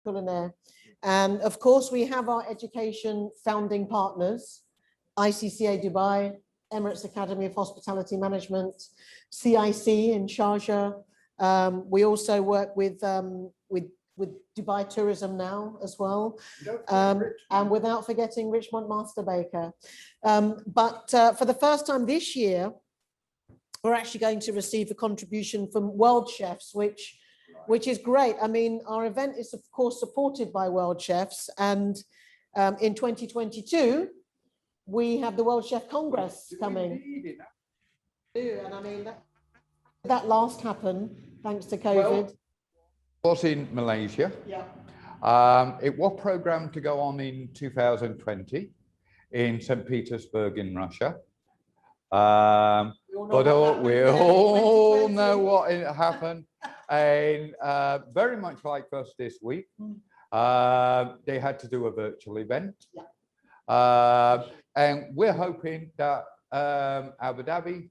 ExpoCulinaire. And of course, we have our education founding partners, ICCA Dubai, Emirates Academy of Hospitality Management, CIC in Sharjah. We also work with Dubai Tourism now as well, and without forgetting Richmond Master Baker. But for the first time this year, we're actually going to receive a contribution from Worldchefs, which is great. I mean, our event is of course supported by Worldchefs, and in 2022, we have the World Chef Congress coming. And I mean, that last happened thanks to COVID. Well, was in Malaysia. Yeah. It was programmed to go on in 2020 in St. Petersburg in Russia. But we all know what happened. And very much like us this week, they had to do a virtual event. Yeah. And we're hoping that Abu Dhabi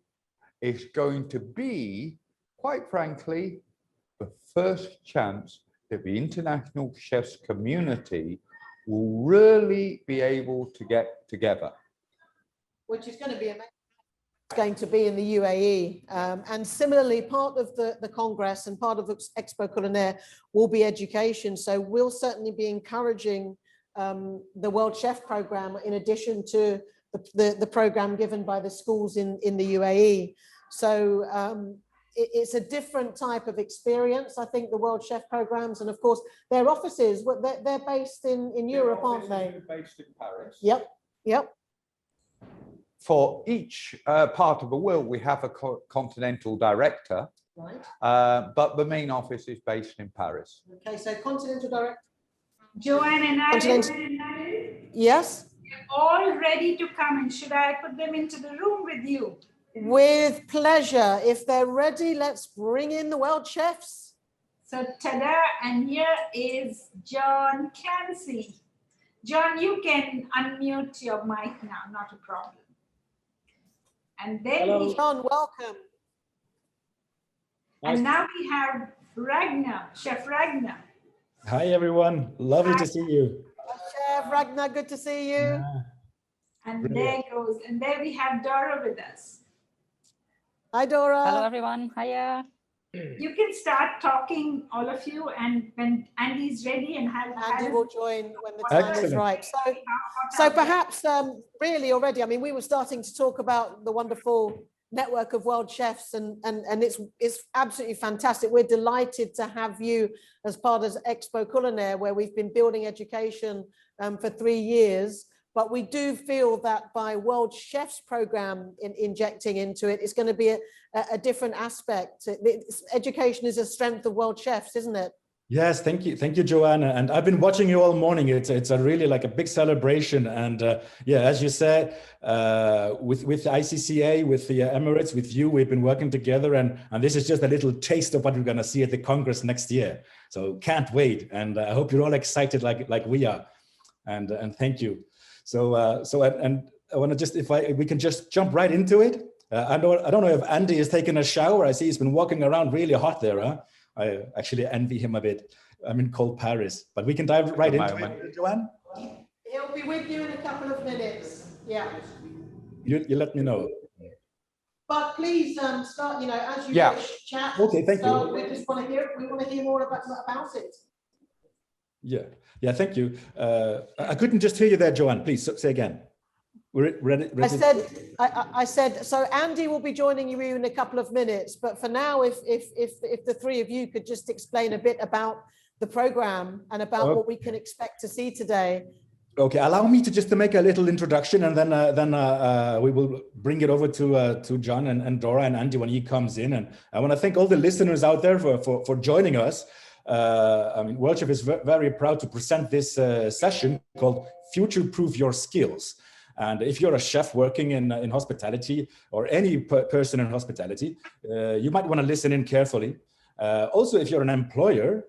is going to be, quite frankly, the first chance that the international chefs community will really be able to get together. Which is going to be amazing. It's going to be in the UAE. And similarly, part of the Congress and part of ExpoCulinaire will be education. So we'll certainly be encouraging the World Chef program in addition to the program given by the schools in the UAE. So it's a different type of experience, I think, the World Chef programs. And of course, their offices, they're based in Europe, aren't they? Based in Paris. Yep, yep. For each part of the world, we have a continental director, right? But the main office is based in Paris. Okay, so continental director. Joanne and I, yes, they're all ready to come, and should I put them into the room with you? With pleasure. If they're ready, let's bring in the World Chefs. So ta-da, and here is John Clancy. John, you can unmute your mic now, not a problem. And then John, welcome. And now we have Ragnar, Chef Ragnar. Hi everyone, lovely to see you. Chef Ragnar, good to see you. Yeah. And there goes, and there we have Dora with us. Hi Dora. Hello everyone, hiya. You can start talking, all of you, and when Andy's ready and Andy will join when the time is right. So perhaps really already, I mean, we were starting to talk about the wonderful network of World Chefs, and it's absolutely fantastic. We're delighted to have you as part of ExpoCulinaire, where we've been building education for 3 years. But we do feel that by World Chefs program injecting into it, it's going to be a different aspect. Education is a strength of World Chefs, isn't it? Yes, thank you, Joanna. And I've been watching you all morning. It's a really like a big celebration. And yeah, as you said, with the ICCA, with the Emirates, with you, we've been working together. And this is just a little taste of what we're going to see at the Congress next year. So can't wait. And I hope you're all excited like we are. And thank you. So and I want to just, if we can just jump right into it. I don't know if Andy is taking a shower. I see he's been walking around really hot there. Huh? I actually envy him a bit. I'm in cold Paris, but we can dive right into it. Joanne? He'll be with you in a couple of minutes. Yeah. You let me know. But please start, as you wish, chat. Okay, thank you. We just want to hear more about it. Yeah, thank you. I couldn't just hear you there, Joanne. Please say again. We're ready. I said, so Andy will be joining you in a couple of minutes, but for now, if the three of you could just explain a bit about the program and about what we can expect to see today. Okay, allow me to make a little introduction, and then we will bring it over to John and Dora and Andy when he comes in. And I want to thank all the listeners out there for joining us. I mean, World Chef is very proud to present this session called Future Proof Your Skills. And if you're a chef working in hospitality, or any person in hospitality, you might want to listen in carefully. Also, if you're an employer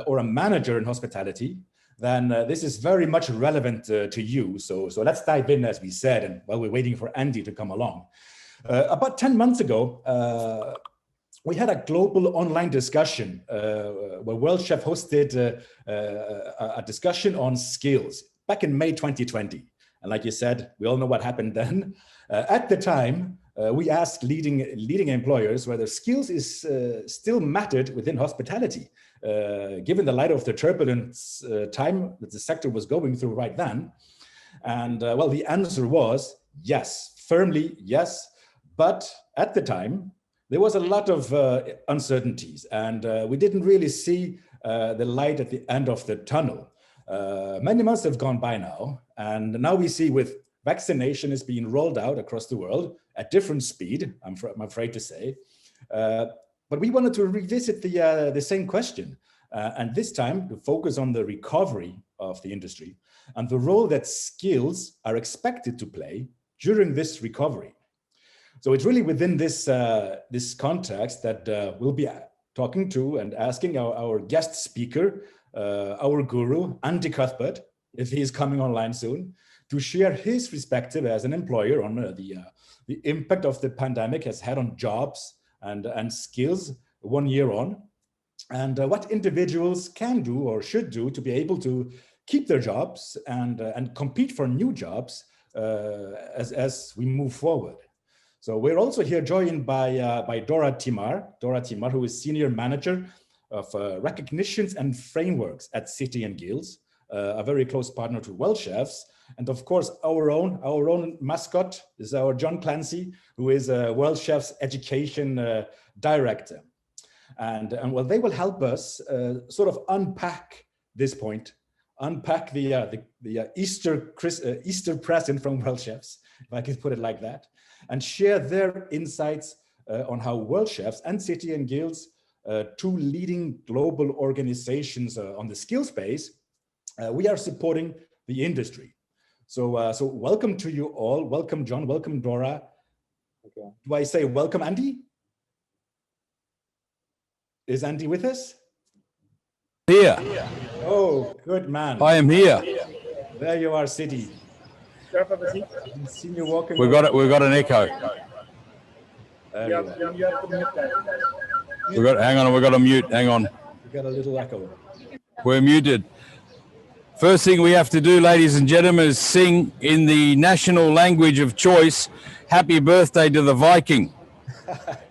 or a manager in hospitality, then this is very much relevant to you. So let's dive in, as we said, and while we're waiting for Andy to come along. About 10 months ago, we had a global online discussion where Worldchef hosted a discussion on skills back in May 2020. And like you said, we all know what happened then. At the time, we asked leading employers whether skills is still mattered within hospitality, given the light of the turbulent time that the sector was going through right then. And well, the answer was yes, firmly yes. But at the time, there was a lot of uncertainties, and we didn't really see the light at the end of the tunnel. Many months have gone by now, and now we see with vaccination is being rolled out across the world at different speed, I'm afraid to say. But we wanted to revisit the same question, and this time to focus on the recovery of the industry and the role that skills are expected to play during this recovery. So it's really within this this context that we'll be talking to and asking our guest speaker, our guru, Andy Cuthbert, if he's coming online soon, to share his perspective as an employer on the impact of the pandemic has had on jobs and skills 1 year on, and what individuals can do or should do to be able to keep their jobs and compete for new jobs as we move forward. So we're also here joined by Dora Timar, who is Senior Manager of Recognitions and Frameworks at City and Guilds, a very close partner to Worldchefs. And of course, our own mascot is our John Clancy, who is a Worldchefs Education Director. And well, they will help us sort of unpack this point, unpack the Easter present from Worldchefs, if I could put it like that, and share their insights on how Worldchefs and City and Guilds, two leading global organizations on the skill space, we are supporting the industry. So, so welcome to you all. Welcome, John. Welcome, Dora. Okay. Do I say welcome, Andy? Is Andy with us? Here. Oh, good man. I am here. There you are, City. I've seen you walking. We've got an echo. Hang on, we've got a mute. Hang on. We got a little echo. We're muted. First thing we have to do, ladies and gentlemen, is sing in the national language of choice, happy birthday to the Viking.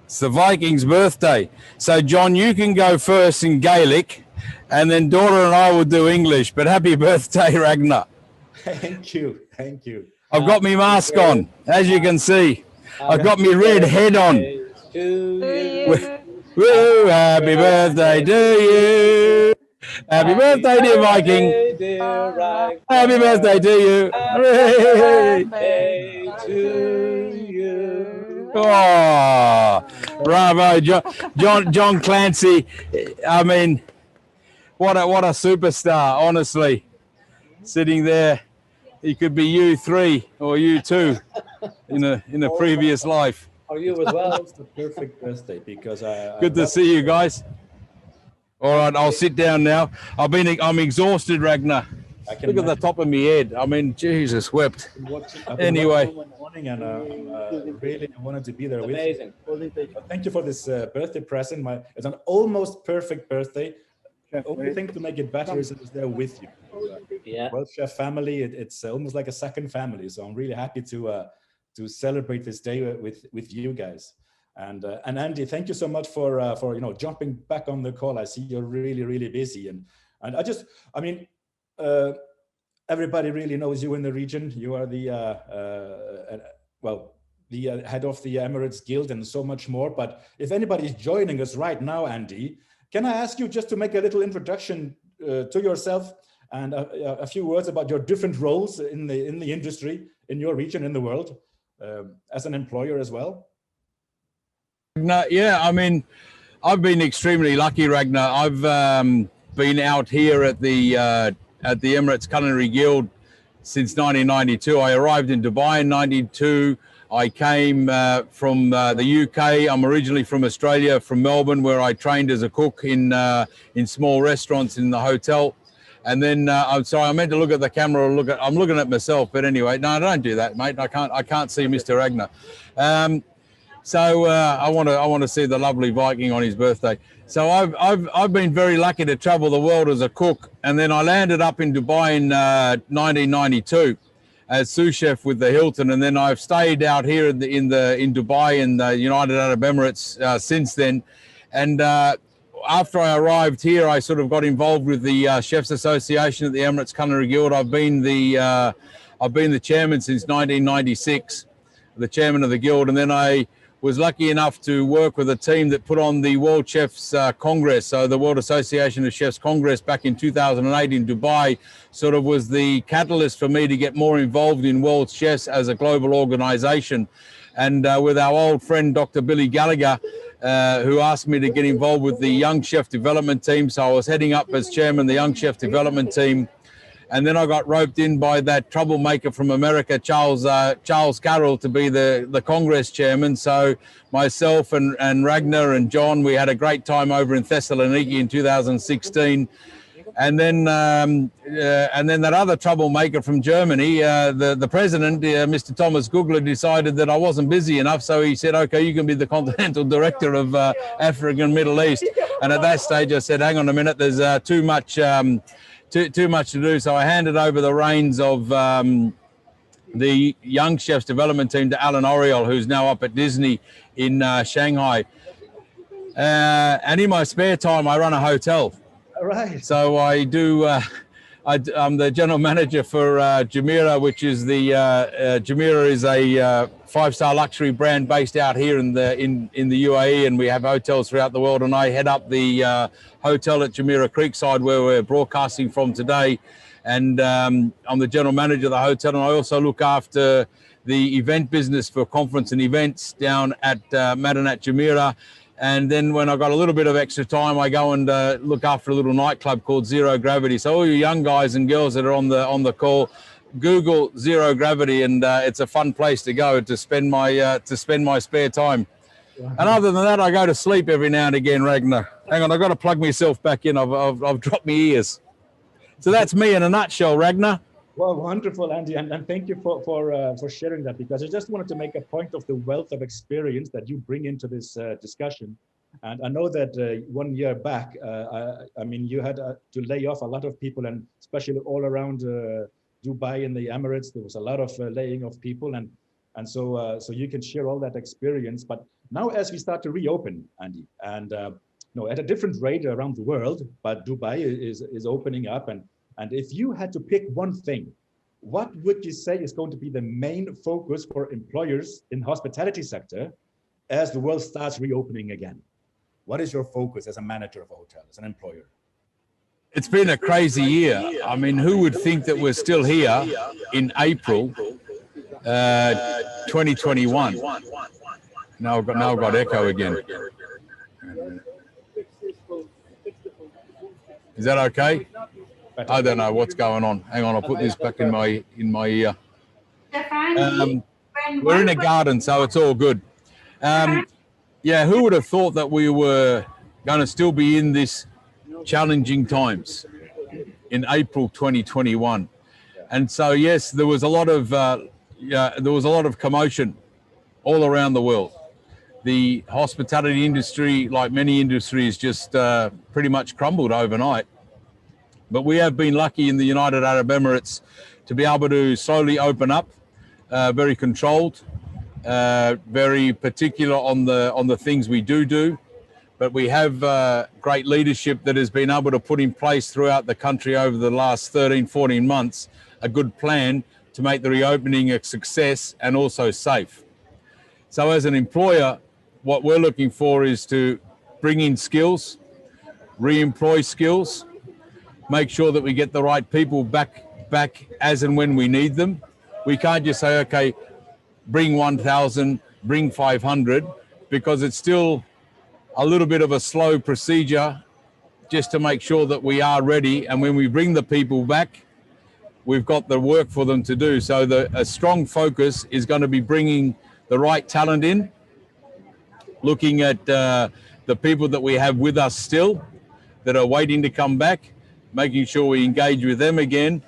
It's the Viking's birthday. So, John, you can go first in Gaelic, and then Dora and I will do English. But happy birthday, Ragnar. Thank you. Thank you. I've got my mask on, as you can see. I've got my red head on. Woo, happy birthday to you. Happy birthday, dear Viking. Happy birthday to you. Oh, bravo, John Clancy. I mean, what a superstar, honestly. Sitting there, he could be you 3 or you 2 in a previous life. Are you as well? It's the perfect birthday because good to see you guys. All right, I'll sit down now. I'm exhausted, Ragnar. Look at the top of my head. I mean, Jesus wept. Anyway. Morning and really wanted to be there with you. Thank you for this birthday present. It's an almost perfect birthday. The only thing to make it better is it was there with you. Yeah. Worldchef family, it's almost like a second family. So I'm really happy to celebrate this day with you guys. And Andy, thank you so much for jumping back on the call. I see you're really busy, and I mean, everybody really knows you in the region. You are the head of the Emirates Guild and so much more. But if anybody's joining us right now, Andy, can I ask you just to make a little introduction to yourself and a few words about your different roles in the industry, in your region, in the world, as an employer as well? No, yeah, I mean, I've been extremely lucky, Ragnar. I've been out here at the Emirates Culinary Guild since 1992. I arrived in Dubai in 92. I came from the UK. I'm originally from Australia, from Melbourne, where I trained as a cook in small restaurants in the hotel. And then I'm sorry, I meant to look at the camera. I'm looking at myself, but anyway, no, don't do that, mate. I can't see Mr. Ragnar. So I want to see the lovely Viking on his birthday. So I've been very lucky to travel the world as a cook, and then I landed up in Dubai in 1992 as sous chef with the Hilton, and then I've stayed out here in Dubai in the United Arab Emirates since then. And after I arrived here, I sort of got involved with the Chefs Association at the Emirates Culinary Guild. I've been the chairman since 1996, the chairman of the guild, and then I was lucky enough to work with a team that put on the World Chefs Congress. So the World Association of Chefs Congress back in 2008 in Dubai sort of was the catalyst for me to get more involved in World Chefs as a global organization. And with our old friend, Dr. Billy Gallagher, who asked me to get involved with the Young Chef Development Team. So I was heading up as chairman the Young Chef Development Team. And then I got roped in by that troublemaker from America, Charles Carroll, to be the Congress chairman. So myself and Ragnar and John, we had a great time over in Thessaloniki in 2016. And then that other troublemaker from Germany, the president, Mr. Thomas Gugler, decided that I wasn't busy enough. So he said, okay, you can be the Continental Director of Africa and Middle East. And at that stage, I said, hang on a minute, there's too much to do. So I handed over the reins of the Young Chefs Development Team to Alan Oriel, who's now up at Disney in Shanghai. And in my spare time, I run a hotel. Right. So I do. I'm the general manager for Jumeriah, which is Jumeriah is a 5-star luxury brand based out here in the UAE, and we have hotels throughout the world. And I head up the hotel at Jumeriah Creekside, where we're broadcasting from today. And I'm the general manager of the hotel, and I also look after the event business for conference and events down at Madinat Jumeriah. And then when I got a little bit of extra time, I go and look after a little nightclub called Zero Gravity. So all you young guys and girls that are on the call, Google Zero Gravity, and it's a fun place to go to spend my spare time. And other than that, I go to sleep every now and again, Ragnar. Hang on, I've got to plug myself back in. I've dropped my ears. So that's me in a nutshell, Ragnar. Well, wonderful, Andy, and thank you for sharing that, because I just wanted to make a point of the wealth of experience that you bring into this discussion. And I know that 1 year back, I mean, you had to lay off a lot of people, and especially all around Dubai and the Emirates, there was a lot of laying off people, and so you can share all that experience. But now, as we start to reopen, Andy, and at a different rate around the world, but Dubai is opening up, and if you had to pick one thing, what would you say is going to be the main focus for employers in the hospitality sector as the world starts reopening again? What is your focus as a manager of a hotel, as an employer? It's been a crazy year. I mean, who would think that we're still here in April 2021? Now I've got echo again. Is that okay? I don't know what's going on. Hang on, I'll put this back in my ear. We're in a garden, so it's all good. Yeah, who would have thought that we were going to still be in this challenging times in April 2021? And so, yes, there was a lot of commotion all around the world. The hospitality industry, like many industries, just pretty much crumbled overnight. But we have been lucky in the United Arab Emirates to be able to slowly open up, very controlled, very particular on the things we do. But we have great leadership that has been able to put in place throughout the country over the last 13, 14 months, a good plan to make the reopening a success and also safe. So as an employer, what we're looking for is to bring in skills, re-employ skills, make sure that we get the right people back as and when we need them. We can't just say, okay, bring 1,000, bring 500, because it's still a little bit of a slow procedure just to make sure that we are ready. And when we bring the people back, we've got the work for them to do. So a strong focus is going to be bringing the right talent in, looking at the people that we have with us still that are waiting to come back, making sure we engage with them again,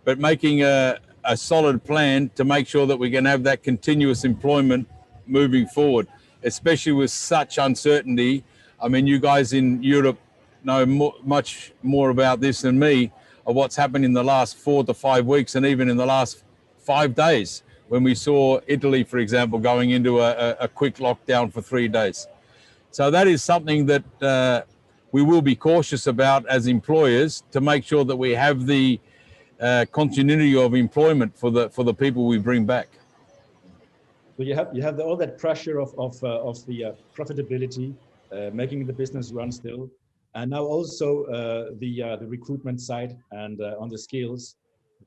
but making a solid plan to make sure that we can have that continuous employment moving forward. especially with such uncertainty. I mean, you guys in Europe know much more about this than me, of what's happened in the last 4 to 5 weeks, and even in the last 5 days, when we saw Italy, for example, going into a quick lockdown for 3 days. So that is something that we will be cautious about as employers, to make sure that we have the continuity of employment for the people we bring back. So you have all that pressure of the profitability, making the business run still, and now also the recruitment side and on the skills.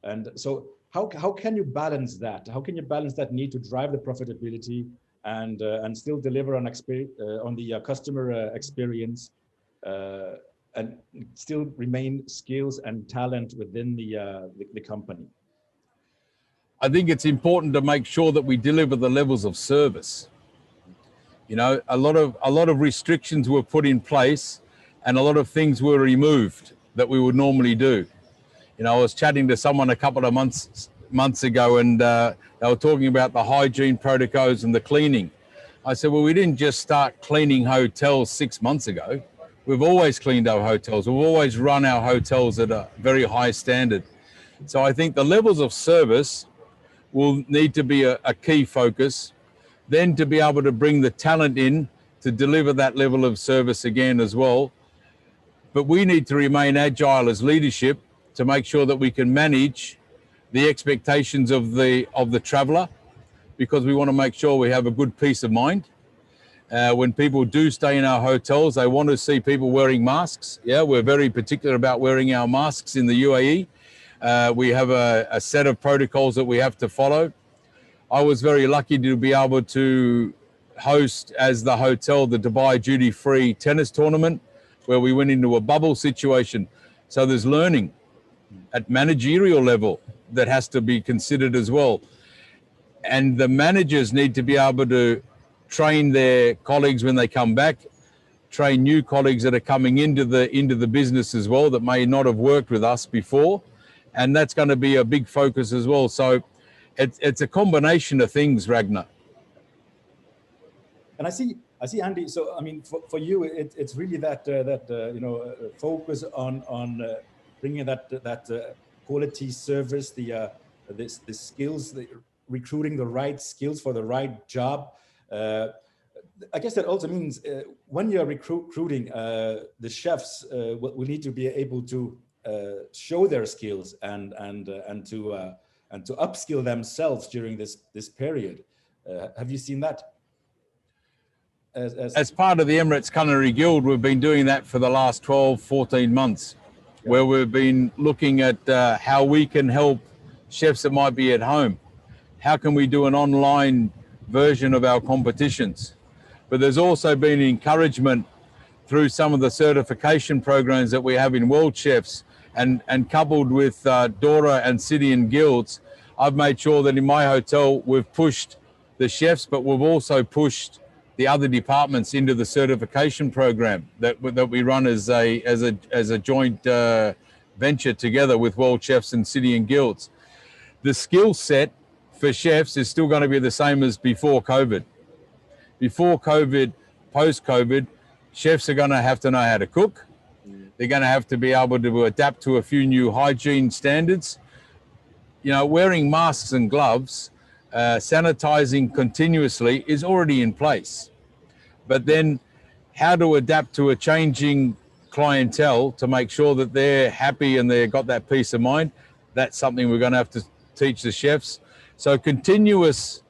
And so how can you balance that? How can you balance that need to drive the profitability and still deliver on the customer experience, and still remain skills and talent within the company? I think it's important to make sure that we deliver the levels of service. You know, a lot of restrictions were put in place, and a lot of things were removed that we would normally do. You know, I was chatting to someone a couple of months ago, and they were talking about the hygiene protocols and the cleaning. I said, well, we didn't just start cleaning hotels 6 months ago. We've always cleaned our hotels. We've always run our hotels at a very high standard. So I think the levels of service will need to be a key focus. Then to be able to bring the talent in to deliver that level of service again as well. But we need to remain agile as leadership to make sure that we can manage the expectations of the traveller, because we want to make sure we have a good peace of mind. When people do stay in our hotels, they want to see people wearing masks. Yeah, we're very particular about wearing our masks in the UAE. We have a set of protocols that we have to follow. I was very lucky to be able to host, as the hotel, the Dubai duty-free tennis tournament, where we went into a bubble situation. So there's learning at managerial level that has to be considered as well. And the managers need to be able to train their colleagues when they come back, train new colleagues that are coming into the business as well, that may not have worked with us before. And that's going to be a big focus as well. So it's a combination of things, Ragnar. And I see, Andy. So I mean, for you, it's really that focus on bringing that quality service, the skills, recruiting the right skills for the right job. I guess that also means when you're recruiting, the chefs will need to be able to show their skills and to upskill themselves during this period. Have you seen that? As part of the Emirates Culinary Guild, we've been doing that for the last 12, 14 months, where we've been looking at how we can help chefs that might be at home. How can we do an online version of our competitions? But there's also been encouragement through some of the certification programs that we have in Worldchefs, and coupled with Dora and City and Guilds. I've made sure that in my hotel we've pushed the chefs, but we've also pushed the other departments into the certification program that we run as a joint venture together with Worldchefs and City and Guilds. The skill set for chefs is still going to be the same as before COVID. Before COVID, post-COVID, chefs are going to have to know how to cook. They're going to have to be able to adapt to a few new hygiene standards. You know, wearing masks and gloves, sanitizing continuously is already in place. But then how to adapt to a changing clientele to make sure that they're happy and they've got that peace of mind, that's something we're going to have to teach the chefs. So continuous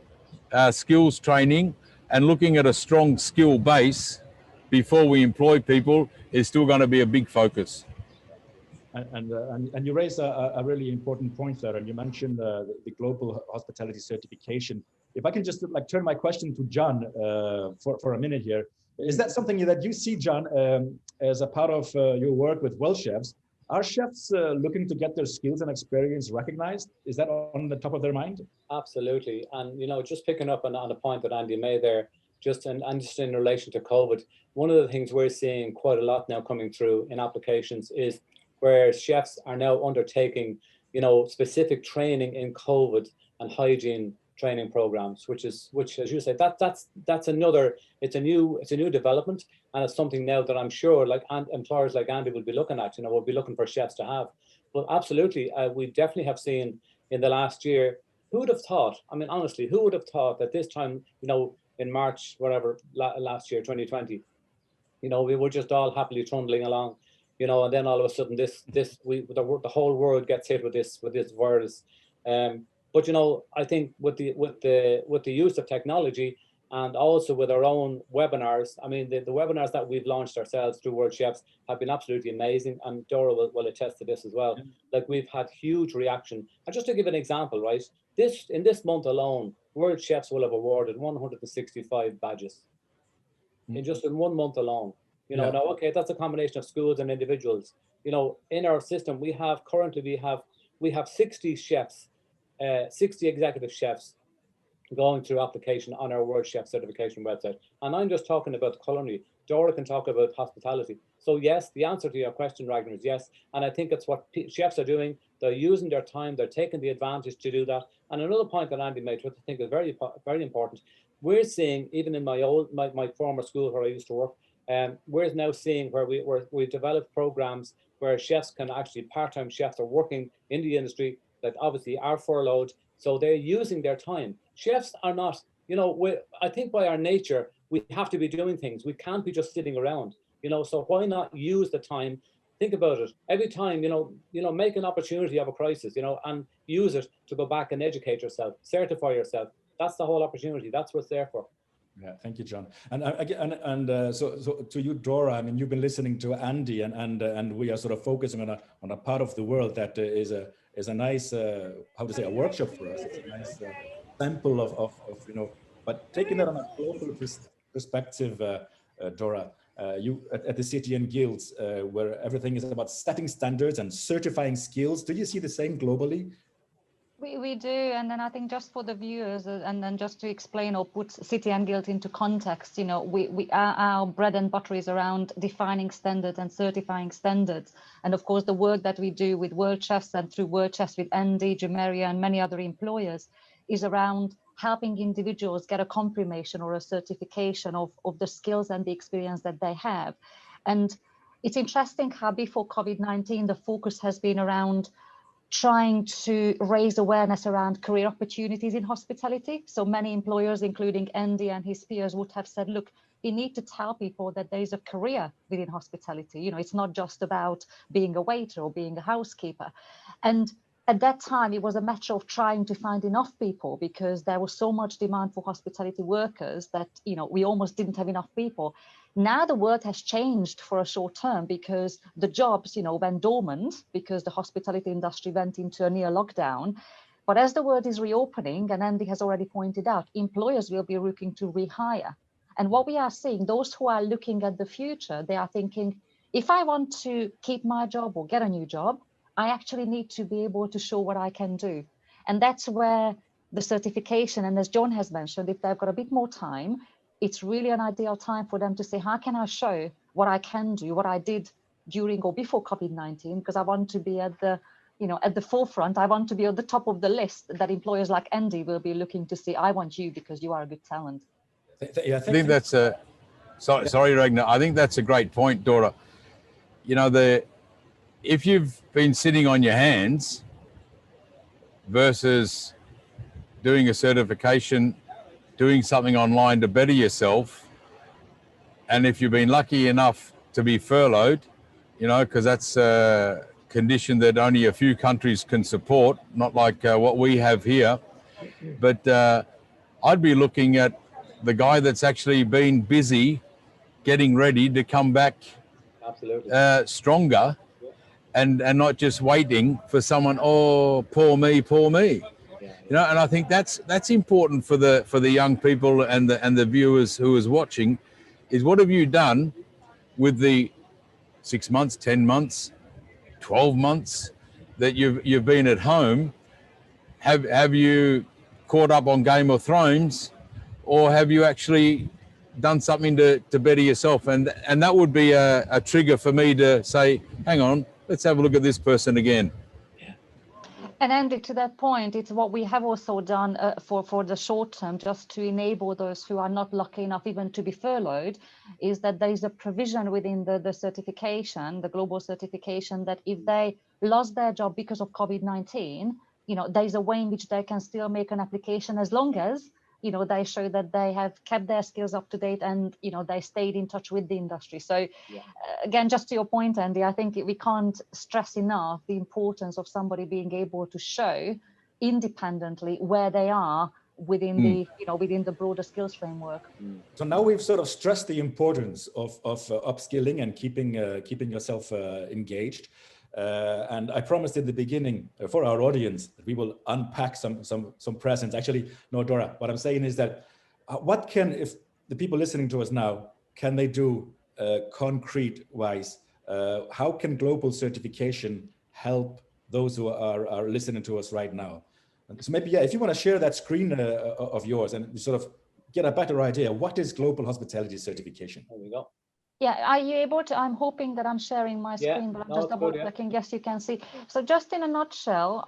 skills training and looking at a strong skill base before we employ people is still going to be a big focus. And you raise a really important point there, and you mentioned the Global Hospitality Certification. If I can just turn my question to John for a minute here, is that something that you see, John, as a part of your work with Worldchefs? Are chefs looking to get their skills and experience recognized? Is that on the top of their mind? Absolutely. And, just picking up on a point that Andy made there, just in relation to COVID, one of the things we're seeing quite a lot now coming through in applications is where chefs are now undertaking, specific training in COVID and hygiene training programs, which as you say, that's another, it's a new development, and it's something now that I'm sure employers like Andy will be looking at, will be looking for chefs to have. But absolutely, we definitely have seen in the last year, who would have thought, I mean, honestly, who would have thought that this time, in March, whatever, last year, 2020, we were just all happily trundling along, and then all of a sudden the whole world gets hit with this virus. But I think with the use of technology, and also with our own webinars, I mean, the webinars that we've launched ourselves through Worldchefs have been absolutely amazing, and Dora will attest to this as well. Like, we've had huge reaction. And just to give an example, right, in this month alone, Worldchefs will have awarded 165 badges in 1 month alone. Now, okay, that's a combination of schools and individuals. In our system, we have 60 chefs, 60 executive chefs going through application on our Worldchefs Certification website. And I'm just talking about culinary. Dora can talk about hospitality. So yes, the answer to your question, Ragnar, is yes. And I think it's what chefs are doing. They're using their time. They're taking the advantage to do that. And another point that Andy made, which I think is very, very important, we're seeing, even in my former school where I used to work, we're now seeing where we developed programs where chefs can actually, part-time chefs are working in the industry that obviously are furloughed. So they're using their time. Chefs are not, I think by our nature, we have to be doing things. We can't be just sitting around, so why not use the time? Think about it. Every time, make an opportunity of a crisis, and use it to go back and educate yourself, certify yourself. That's the whole opportunity. That's what it's there for. Yeah, thank you, John. And so to you, Dora. I mean, you've been listening to Andy, and we are sort of focusing on a part of the world that is a nice how to say, a workshop for us. It's a nice sample of but taking that on a global perspective, Dora. You at the CTN Guilds, where everything is about setting standards and certifying skills. Do you see the same globally? We do, and then I think just for the viewers, and then just to explain or put CTN Guild into context, our bread and butter is around defining standards and certifying standards, and of course the work that we do with Worldchefs and through Worldchefs with Andy, Jumeriah, and many other employers is around helping individuals get a confirmation or a certification of the skills and the experience that they have. And it's interesting how before COVID-19 the focus has been around trying to raise awareness around career opportunities in hospitality. So many employers, including Andy and his peers, would have said, look, you need to tell people that there is a career within hospitality. It's not just about being a waiter or being a housekeeper. And at that time, it was a matter of trying to find enough people, because there was so much demand for hospitality workers that, we almost didn't have enough people. Now the world has changed for a short term, because the jobs, went dormant because the hospitality industry went into a near lockdown. But as the world is reopening, and Andy has already pointed out, employers will be looking to rehire. And what we are seeing, those who are looking at the future, they are thinking, if I want to keep my job or get a new job, I actually need to be able to show what I can do. And that's where the certification, and as John has mentioned, if they've got a bit more time, it's really an ideal time for them to say, how can I show what I can do, what I did during or before COVID-19, because I want to be at the forefront. I want to be at the top of the list that employers like Andy will be looking to see. I want you because you are a good talent. I think that's sorry, Ragnar. I think that's a great point, Dora. If you've been sitting on your hands versus doing a certification, doing something online to better yourself, and if you've been lucky enough to be furloughed, because that's a condition that only a few countries can support, not like what we have here. But I'd be looking at the guy that's actually been busy getting ready to come back stronger, and not just waiting for someone, oh, poor me. And I think that's important for the young people and the viewers who is watching, is what have you done with the 6 months, 10 months, 12 months that you've been at home? Have you caught up on Game of Thrones, or have you actually done something to better yourself? And that would be a trigger for me to say, hang on, let's have a look at this person again. And Andy, to that point, it's what we have also done for the short term, just to enable those who are not lucky enough even to be furloughed, is that there is a provision within the certification, the global certification, that if they lost their job because of COVID-19, there is a way in which they can still make an application, as long as they show that they have kept their skills up to date and they stayed in touch with the industry. So again, just to your point, Andy, I think we can't stress enough the importance of somebody being able to show independently where they are within the broader skills framework. So now we've sort of stressed the importance of upskilling and keeping yourself engaged. And I promised in the beginning for our audience that we will unpack some presents. Actually, no, Dora, what I'm saying is that if the people listening to us now, can they do concrete wise? How can global certification help those who are listening to us right now? So maybe, if you want to share that screen of yours and sort of get a better idea, what is global hospitality certification? There we go. Yeah, are you able to? I'm hoping that I'm sharing my screen, but I'm just double clicking. Yes, you can see. So just in a nutshell,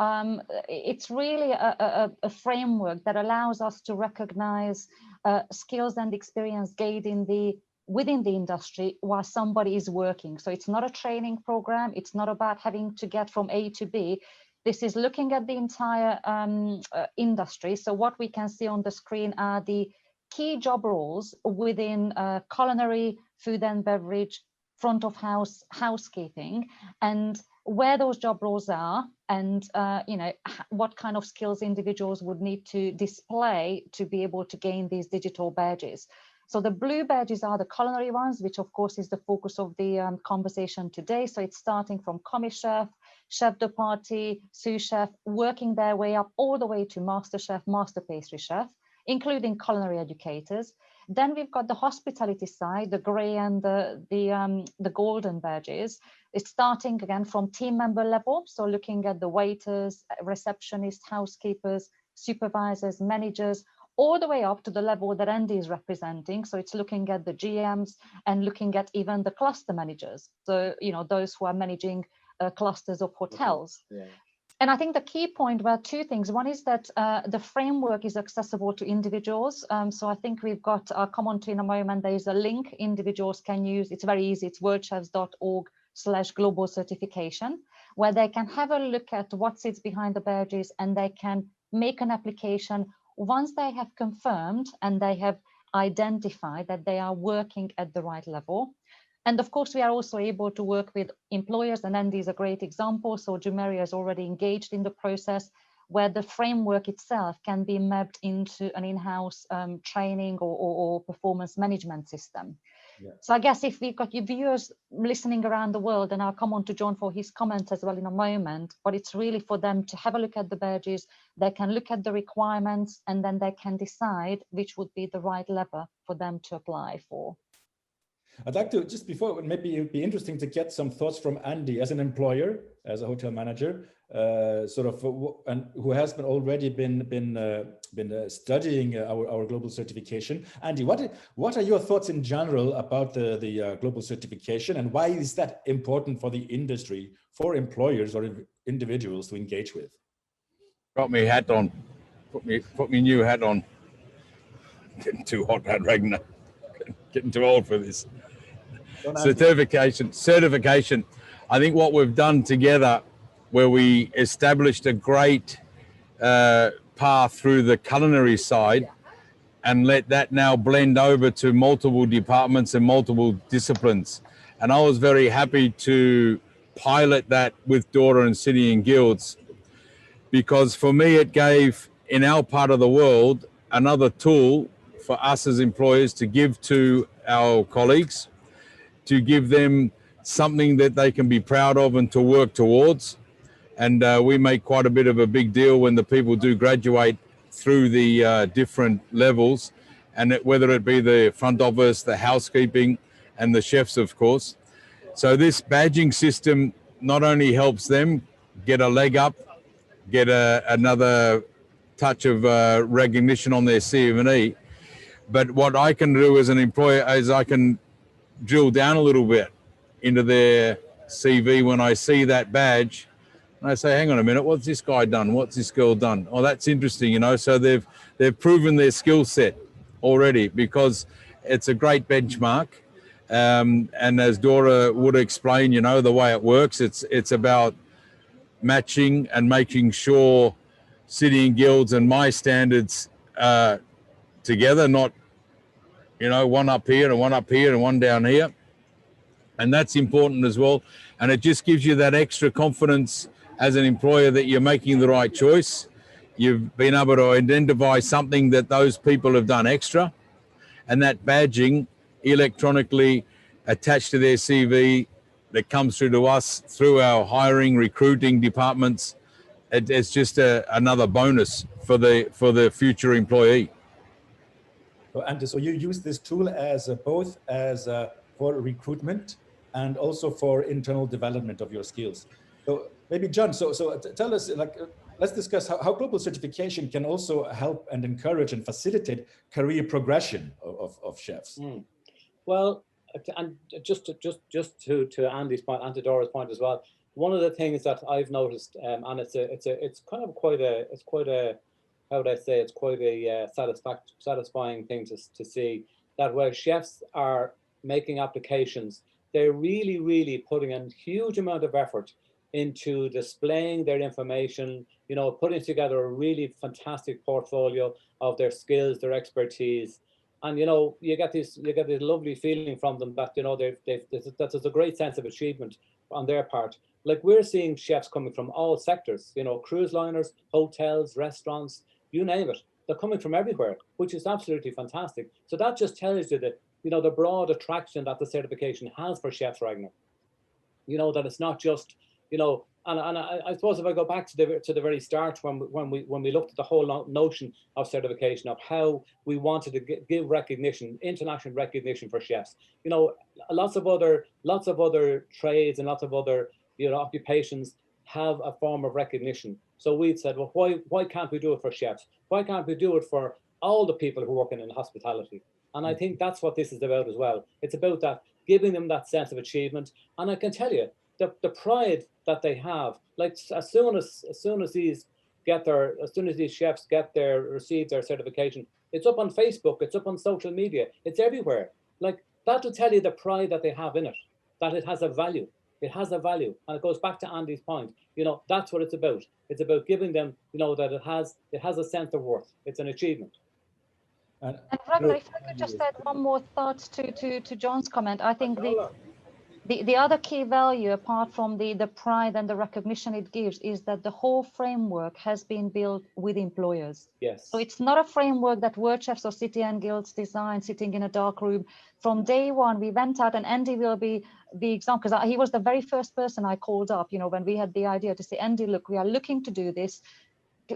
it's really a framework that allows us to recognize skills and experience gained within the industry while somebody is working. So it's not a training program. It's not about having to get from A to B. This is looking at the entire industry. So what we can see on the screen are the key job roles within culinary, food and beverage, front of house, housekeeping, and where those job roles are, and what kind of skills individuals would need to display to be able to gain these digital badges. So the blue badges are the culinary ones, which of course is the focus of the conversation today. So it's starting from commis chef, chef de partie, sous chef, working their way up all the way to master chef, master pastry chef, including culinary educators. Then we've got the hospitality side, the grey and the golden badges. It's starting again from team member level, so looking at the waiters, receptionists, housekeepers, supervisors, managers, all the way up to the level that Andy is representing. So it's looking at the GMs and looking at even the cluster managers. So those who are managing clusters of hotels. Yeah. And I think the key point were two things. One is that the framework is accessible to individuals. So I think we've got, I'll come on to in a moment, there is a link individuals can use. It's very easy. It's worldchefs.org/global certification, where they can have a look at what sits behind the badges and they can make an application once they have confirmed and they have identified that they are working at the right level. And of course, we are also able to work with employers, and Andy is a great example. So Jumeriah is already engaged in the process where the framework itself can be mapped into an in-house training or performance management system. Yeah. So I guess if we've got your viewers listening around the world, and I'll come on to John for his comments as well in a moment, but it's really for them to have a look at the badges, they can look at the requirements, and then they can decide which would be the right level for them to apply for. I'd like to, just before, maybe it would be interesting to get some thoughts from Andy as an employer, as a hotel manager, and who has already been studying our global certification. Andy, what are your thoughts in general about the global certification, and why is that important for the industry, for employers or individuals to engage with? Got me hat on, put me new hat on. Getting too hot, Ragnar. Getting too old for this. Certification. I think what we've done together, where we established a great path through the culinary side and let that now blend over to multiple departments and multiple disciplines. And I was very happy to pilot that with Dora and City and Guilds, because for me it gave, in our part of the world, another tool for us as employers to give to our colleagues, to give them something that they can be proud of and to work towards. And we make quite a bit of a big deal when the people do graduate through the different levels, and whether it be the front office, the housekeeping, and the chefs, of course. So this badging system not only helps them get a leg up, get another touch of recognition on their CV, but what I can do as an employer is I can drill down a little bit into their CV when I see that badge And they say, hang on a minute, what's this guy done? What's this girl done? Oh, that's interesting, you know. So they've proven their skill set already, because it's a great benchmark. And as Dora would explain, you know, the way it works, it's about matching and making sure City and Guilds and my standards together, not, you know, one up here and one up here and one down here. And that's important as well. And it just gives you that extra confidence as an employer that you're making the right choice. You've been able to identify something that those people have done extra, and that badging electronically attached to their CV that comes through to us through our hiring, recruiting departments. It's just another bonus for the future employee. And so you use this tool as both as for recruitment and also for internal development of your skills. So maybe John, so tell us, like, let's discuss how global certification can also help and encourage and facilitate career progression of chefs. Well, and just to Andy's point and to Dora's point as well, one of the things that I've noticed, and it's quite a how would I say, it's quite a satisfying thing to see that where chefs are making applications, they're really putting a huge amount of effort into displaying their information, you know, putting together a really fantastic portfolio of their skills, their expertise. And, you know, you get this lovely feeling from them that, you know, that there's a great sense of achievement on their part. Like, we're seeing chefs coming from all sectors, you know, cruise liners, hotels, restaurants, you name it. They're coming from everywhere, which is absolutely fantastic. So that just tells you that, you know, the broad attraction that the certification has for chefs, Ragnar. You know, that it's not just, you know, and I suppose if I go back to the very start when we looked at the whole notion of certification, of how we wanted to give recognition, international recognition for chefs. You know, lots of other trades and lots of other, you know, occupations have a form of recognition. So we said, well, why can't we do it for chefs? Why can't we do it for all the people who are working in hospitality? And I think that's what this is about as well. It's about that, giving them that sense of achievement. And I can tell you, the pride that they have, like as soon as these chefs receive their certification, it's up on Facebook, it's up on social media, it's everywhere. Like, that will tell you the pride that they have in it, that it has a value. It has a value, and it goes back to Andy's point. You know, that's what it's about. It's about giving them, you know, that it has a sense of worth. It's an achievement. And Ragnar, if I could just add one more thought to John's comment, I think the other key value, apart from the pride and the recognition it gives, is that the whole framework has been built with employers. Yes. So it's not a framework that Worldchefs or City and Guilds designed sitting in a dark room. From day one, we went out, and Andy will be the example, because he was the very first person I called up, you know, when we had the idea to say, Andy, look, we are looking to do this.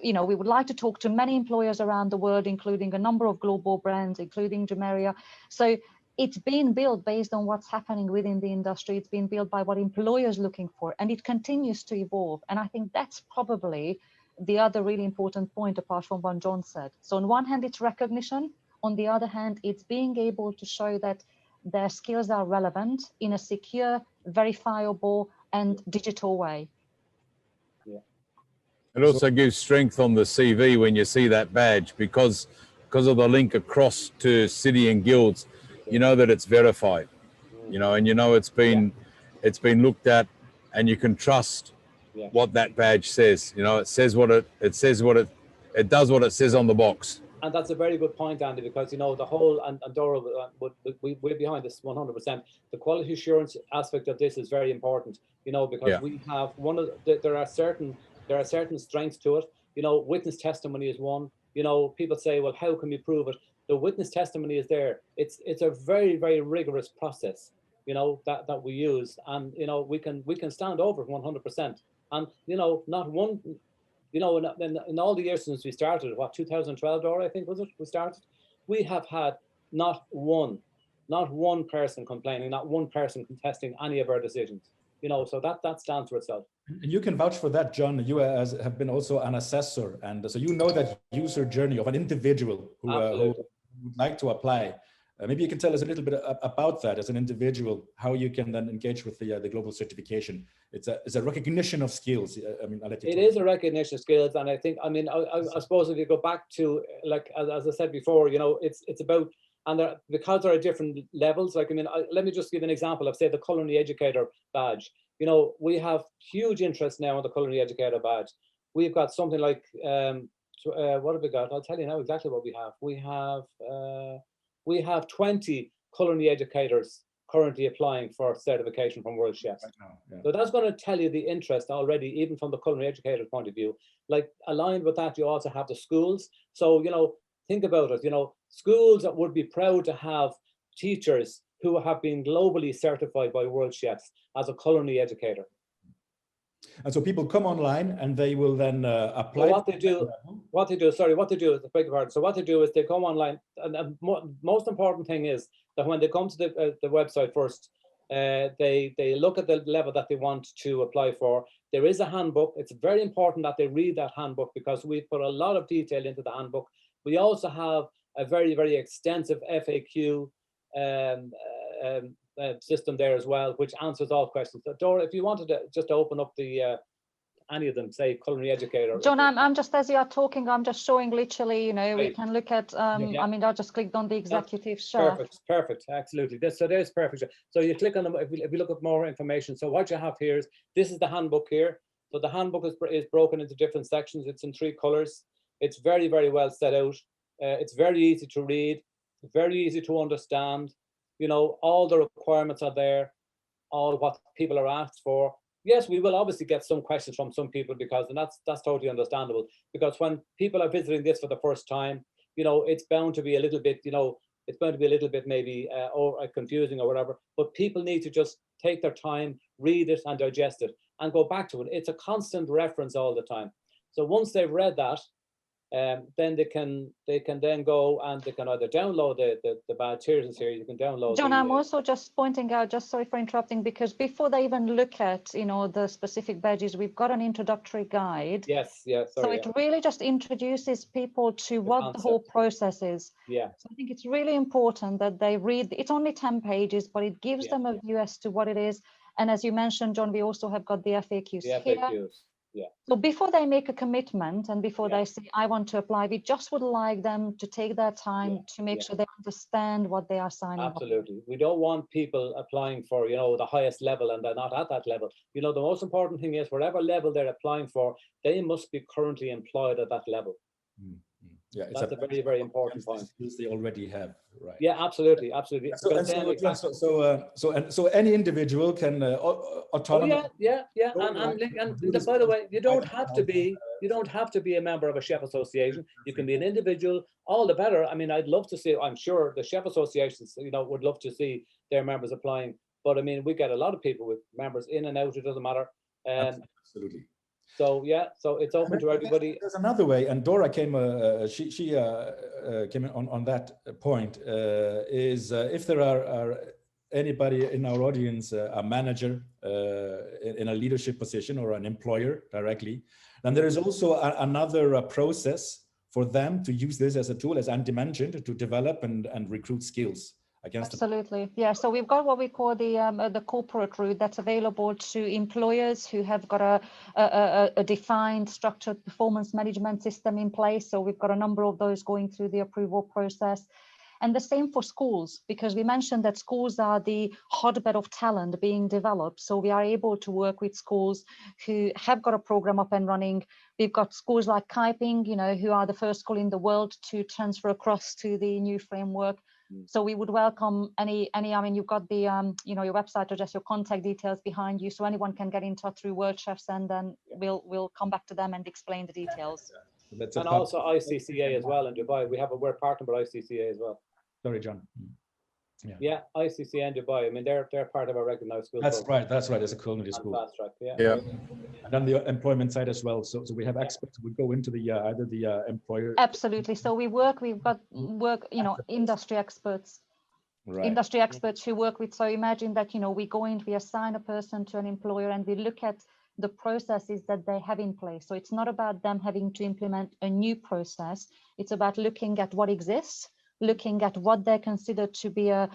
You know, we would like to talk to many employers around the world, including a number of global brands, including Jumeriah. So it's been built based on what's happening within the industry. It's been built by what employers are looking for, and it continues to evolve. And I think that's probably the other really important point, apart from what John said. So on one hand, it's recognition. On the other hand, it's being able to show that their skills are relevant in a secure, verifiable, and digital way. Yeah. It also gives strength on the CV when you see that badge, because of the link across to City and Guilds. You know that it's verified, you know, and you know it's been looked at, and you can trust what that badge says. You know, it says what it does what it says on the box. And that's a very good point, Andy, because, you know, the whole, and Dora, we're behind this 100%. The quality assurance aspect of this is very important, you know, because we have there are certain strengths to it. You know, witness testimony is one. You know, people say, well, how can we prove it? The witness testimony is there. It's a very, very rigorous process, you know, that we use, and, you know, we can stand over 100%. And, you know, not one, you know, in all the years since we started, what, 2012, Dora, I think, was it? We started. We have had not one person complaining, not one person contesting any of our decisions. You know, so that stands for itself. And you can vouch for that, John. You have been also an assessor, and so you know that user journey of an individual who would like to apply. Maybe you can tell us a little bit about that as an individual, how you can then engage with the global certification. It's a recognition of skills. I mean, I'll let you It talk. is a recognition of skills, and I think, I mean, I suppose if you go back to, like, as I said before, you know, it's about, and because there are different levels. Like, I mean, let me just give an example of, say, the culinary educator badge. You know, we have huge interest now in the culinary educator badge. We've got something like, what have we got? I'll tell you now exactly what we have. We have 20 culinary educators currently applying for certification from World Chefs. Right now, yeah. So that's going to tell you the interest already, even from the culinary educator point of view. Like, aligned with that, you also have the schools. So, you know, think about it, you know, schools that would be proud to have teachers who have been globally certified by World Chefs as a culinary educator. And so people come online and they will then apply. So what they do, is, I beg your pardon. So what they do is they come online, and the most important thing is that when they come to the website first, they look at the level that they want to apply for. There is a handbook. It's very important that they read that handbook, because we put a lot of detail into the handbook. We also have a very, very extensive FAQ system there as well, which answers all questions. So Dora, if you wanted to just open up the any of them, say culinary educator. John, I'm just, as you are talking, I'm just showing literally, you know, we can look at, Yeah. I mean, I just clicked on the executive chef. Perfect, absolutely. So there's perfect. So you click on them, if we look at more information. So what you have here is, this is the handbook here. So the handbook is broken into different sections. It's in 3 colors. It's very, very well set out. It's very easy to read, very easy to understand. You know, all the requirements are there, all what people are asked for. Yes, we will obviously get some questions from some people, because, and that's totally understandable, because when people are visiting this for the first time, you know, it's bound to be a little bit, you know, it's bound to be a little bit maybe or confusing or whatever, but people need to just take their time, read it and digest it and go back to it. It's a constant reference all the time. So once they've read that, then they can then go and they can either download the badge. Here's here, you can download. John, I'm also just pointing out, just sorry for interrupting, because before they even look at, you know, the specific badges, we've got an introductory guide. Yes, sorry, so it really just introduces people to what the whole process is. Yeah. So I think it's really important that they read. It's only 10 pages, but it gives them a view as to what it is. And as you mentioned, John, we also have got the FAQs here. Yeah. So before they make a commitment and before they say, I want to apply, we just would like them to take their time to make sure they understand what they are signing up. Absolutely. We don't want people applying for, you know, the highest level and they're not at that level. You know, the most important thing is, whatever level they're applying for, they must be currently employed at that level. Yeah, that's a very, very important point. They already have, right? Yeah, absolutely. So any individual can autonomously. And by the way, you don't have to be a member of a chef association. You can be an individual. All the better. I mean, I'd love to see. I'm sure the chef associations, you know, would love to see their members applying. But I mean, we get a lot of people with members in and out. It doesn't matter. Absolutely. So yeah, so it's open to everybody. There's another way, and Dora came. She came on that point. Is if there are anybody in our audience, a manager in a leadership position or an employer directly, then there is also another process for them to use this as a tool, as Andy mentioned, to develop and recruit skills. Absolutely. Yeah. So we've got what we call the corporate route that's available to employers who have got a defined structured performance management system in place. So we've got a number of those going through the approval process. And the same for schools, because we mentioned that schools are the hotbed of talent being developed. So we are able to work with schools who have got a program up and running. We've got schools like Kaiping, you know, who are the first school in the world to transfer across to the new framework. So we would welcome any. I mean, you've got the you know, your website address, your contact details behind you, so anyone can get in touch through Worldchefs, and then we'll come back to them and explain the details. And also ICCA as well in Dubai. We're partnered with ICCA as well. Sorry, John. Yeah, ICCA in Dubai. I mean, they're part of our recognized school. That's right. It's a culinary school. Fast track. And on the employment side as well. So we have experts who go into the either the employer. Absolutely. So we've got you know, industry experts. Right. Industry experts who work with. So imagine that, you know, we go in, we assign a person to an employer, and we look at the processes that they have in place. So it's not about them having to implement a new process. It's about looking at what exists, looking at what they consider to be a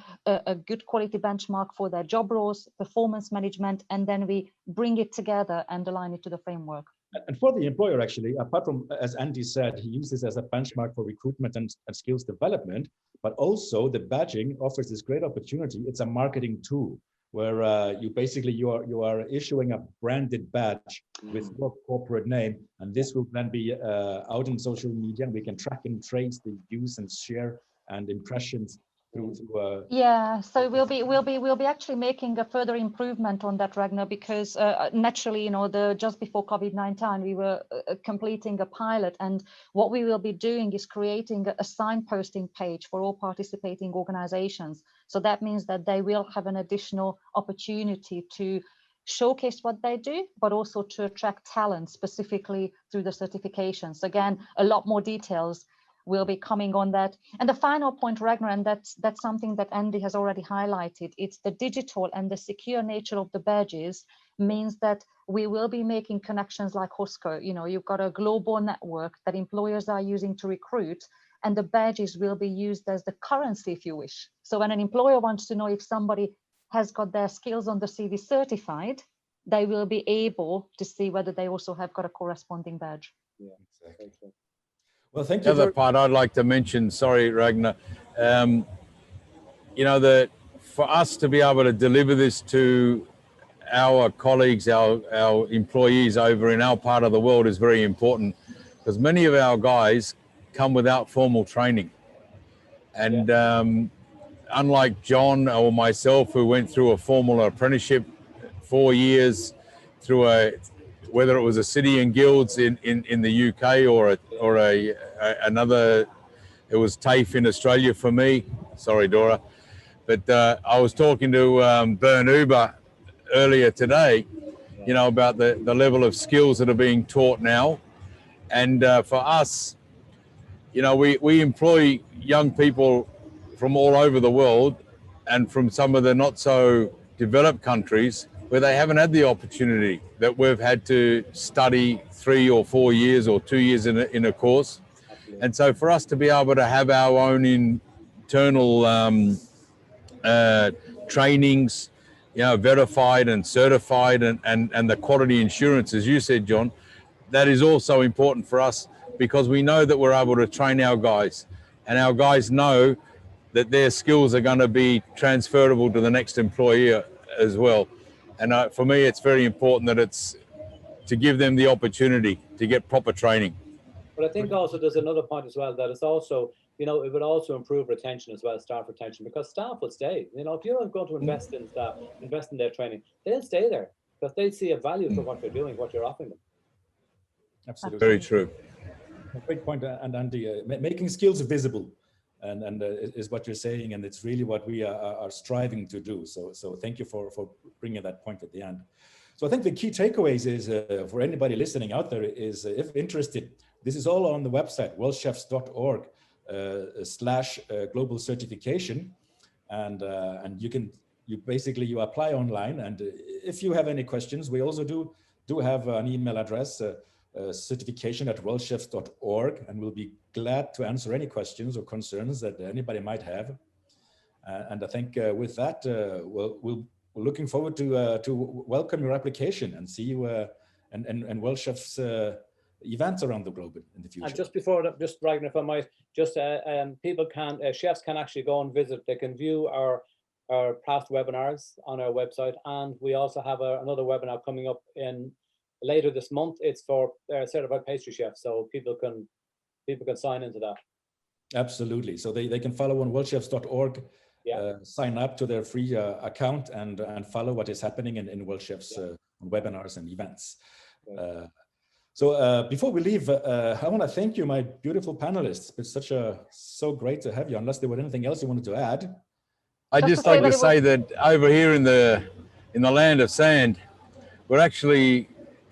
good quality benchmark for their job roles, performance management, and then we bring it together and align it to the framework. And for the employer, actually, apart from, as Andy said, he uses as a benchmark for recruitment and skills development, but also the badging offers this great opportunity. It's a marketing tool where you are issuing a branded badge with your corporate name, and this will then be out in social media, and we can track and trace the use and share and impressions through. Yeah, so we'll be actually making a further improvement on that, Ragnar, because naturally, you know, just before COVID-19, we were completing a pilot, and what we will be doing is creating a signposting page for all participating organizations. So that means that they will have an additional opportunity to showcase what they do, but also to attract talent specifically through the certifications. Again, a lot more details will be coming on that. And the final point, Ragnar, and that's something that Andy has already highlighted, it's the digital and the secure nature of the badges means that we will be making connections like Hosco. You know, you've got a global network that employers are using to recruit, and the badges will be used as the currency, if you wish. So when an employer wants to know if somebody has got their skills on the CV certified, they will be able to see whether they also have got a corresponding badge. Yeah, exactly. Well, thank you. The other part I'd like to mention, sorry, Ragnar, you know, that for us to be able to deliver this to our colleagues, our employees over in our part of the world is very important, because many of our guys come without formal training. And unlike John or myself, who went through a formal apprenticeship, 4 years through whether it was a city and guilds in the UK or another, it was TAFE in Australia for me. Sorry, Dora. But I was talking to Bern Uber earlier today, you know, about the level of skills that are being taught now. And for us, you know, we employ young people from all over the world and from some of the not so developed countries where they haven't had the opportunity that we've had to study 3 or 4 years or 2 years in a course. And so for us to be able to have our own internal trainings, you know, verified and certified, and the quality insurance, as you said, John, that is also important for us, because we know that we're able to train our guys, and our guys know that their skills are going to be transferable to the next employer as well. And for me, it's very important that it's to give them the opportunity to get proper training. But I think also there's another point as well, that it's also, you know, it would also improve retention as well, staff retention, because staff will stay. You know, if you're going to invest in staff, invest in their training, they'll stay there because they see a value for what you're doing, what you're offering them. Absolutely. Very true. Great point, and Andy, making skills visible. And is what you're saying, and it's really what we are striving to do. So thank you for bringing that point at the end. So I think the key takeaways is for anybody listening out there is, if interested, this is all on the website worldchefs.org /global certification, and you apply online. And if you have any questions, we also do have an email address. certification@worldchefs.org, and we'll be glad to answer any questions or concerns that anybody might have. And I think with that, we're looking forward to welcome your application and see you and Worldchefs events around the globe in the future. And just before that, just Ragnar, if I might, just people can, chefs can actually go and visit. They can view our past webinars on our website, and we also have another webinar coming up later this month. It's for certified pastry chefs, so people can sign into that. Absolutely. So they can follow on worldchefs.org, sign up to their free account, and follow what is happening in Worldchefs webinars and events. So before we leave, I want to thank you, my beautiful panelists. It's so great to have you. Unless there was anything else you wanted to add. I'd just like to say that over here in the land of sand, we're actually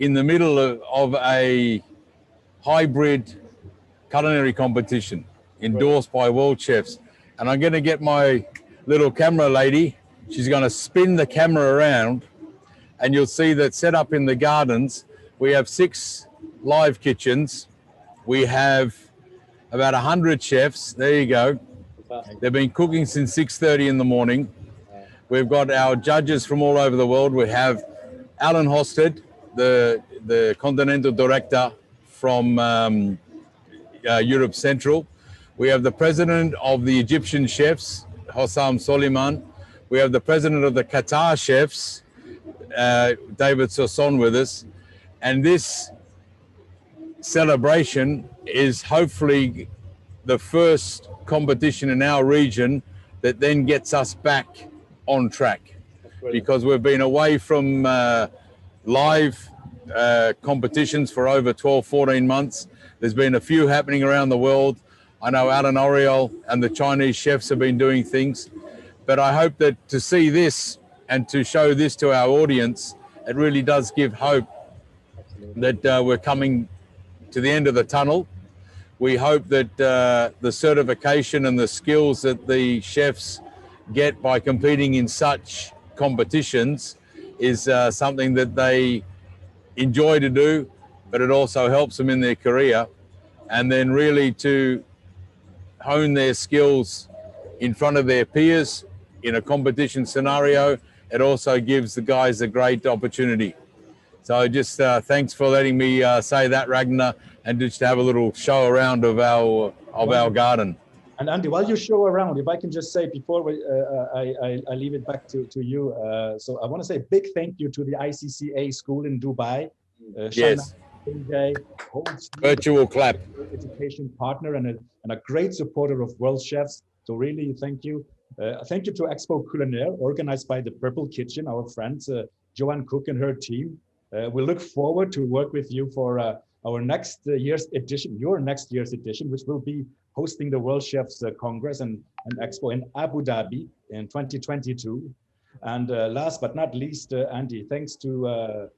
in the middle of a hybrid culinary competition endorsed by Worldchefs. And I'm going to get my little camera lady. She's going to spin the camera around, and you'll see that set up in the gardens, we have 6 live kitchens. We have about 100 chefs. There you go. Fantastic. They've been cooking since 6:30 in the morning. We've got our judges from all over the world. We have Alan Hosted, the Continental director from Europe Central. We have the president of the Egyptian chefs, Hossam Soliman. We have the president of the Qatar chefs, David Sosson, with us. And this celebration is hopefully the first competition in our region that then gets us back on track, because we've been away from live competitions for over 12, 14 months. There's been a few happening around the world. I know Alan Oriel and the Chinese chefs have been doing things, but I hope that to see this and to show this to our audience, it really does give hope that we're coming to the end of the tunnel. We hope that the certification and the skills that the chefs get by competing in such competitions is something that they enjoy to do, but it also helps them in their career. And then really to hone their skills in front of their peers in a competition scenario, it also gives the guys a great opportunity. So just thanks for letting me say that, Ragnar, and just to have a little show around of our garden. And Andy, while you show around, if I can just say before I leave it back to you, so I want to say a big thank you to the ICCA school in Dubai. Yes. Virtual clap. Education partner and a great supporter of World Chefs. So really, thank you. Thank you to ExpoCulinaire, organized by the Purple Kitchen, our friends, Joanne Cook and her team. We look forward to work with you for our next year's edition, your next year's edition, which will be hosting the World Chefs Congress and Expo in Abu Dhabi in 2022. And last but not least, Andy, thanks to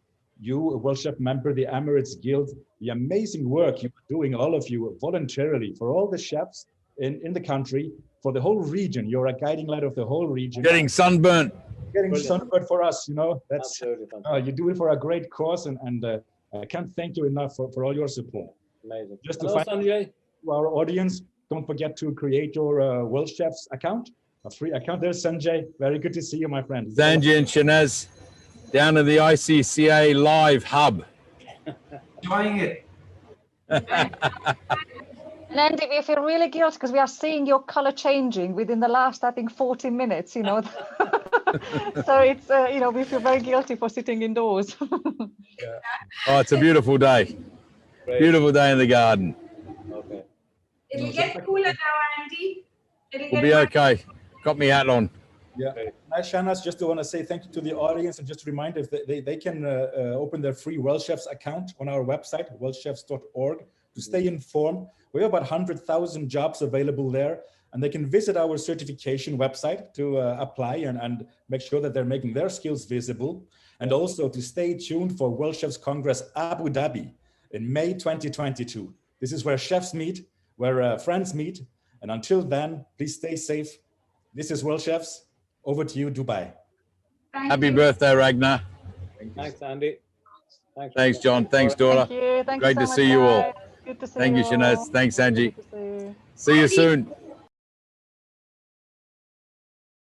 you, a World Chef member, the Emirates Guild, the amazing work you're doing, all of you, voluntarily for all the chefs in the country, for the whole region. You're a guiding light of the whole region. Getting sunburnt. Getting sunburnt for us, you know, that's, Absolutely you do it for a great cause, and I can't thank you enough for all your support. amazing. Just to Hello, find Sanjay. to our audience, don't forget to create your World Chefs account, a free account. There's Sanjay. Very good to see you, my friend. Sanjay and Shanaz down at the ICCA live hub. Enjoying it. And Andy, we feel really guilty because we are seeing your color changing within the last, I think, 40 minutes, you know. So it's, you know, we feel very guilty for sitting indoors. Oh, it's a beautiful day. Great. Beautiful day in the garden. Okay. It'll get cooler now, Andy. We'll be okay. Got me hat on. Yeah. Nice, Shanas. Just to want to say thank you to the audience, and just a reminder, if they can open their free World Chefs account on our website, worldchefs.org, to stay informed. We have about 100,000 jobs available there, and they can visit our certification website to apply and make sure that they're making their skills visible, and also to stay tuned for World Chefs Congress Abu Dhabi in May 2022. This is where chefs meet, where friends meet, and until then, please stay safe. This is World Chefs. Over to you, Dubai. Happy birthday, Ragnar. Thanks, Andy. Thanks, John. Thanks, Dora. Thank you. Thank Great you to so see much, you all. guys. Good to see Thank you, all. Shanaz. Thanks, Angie. Good to see you. See you soon.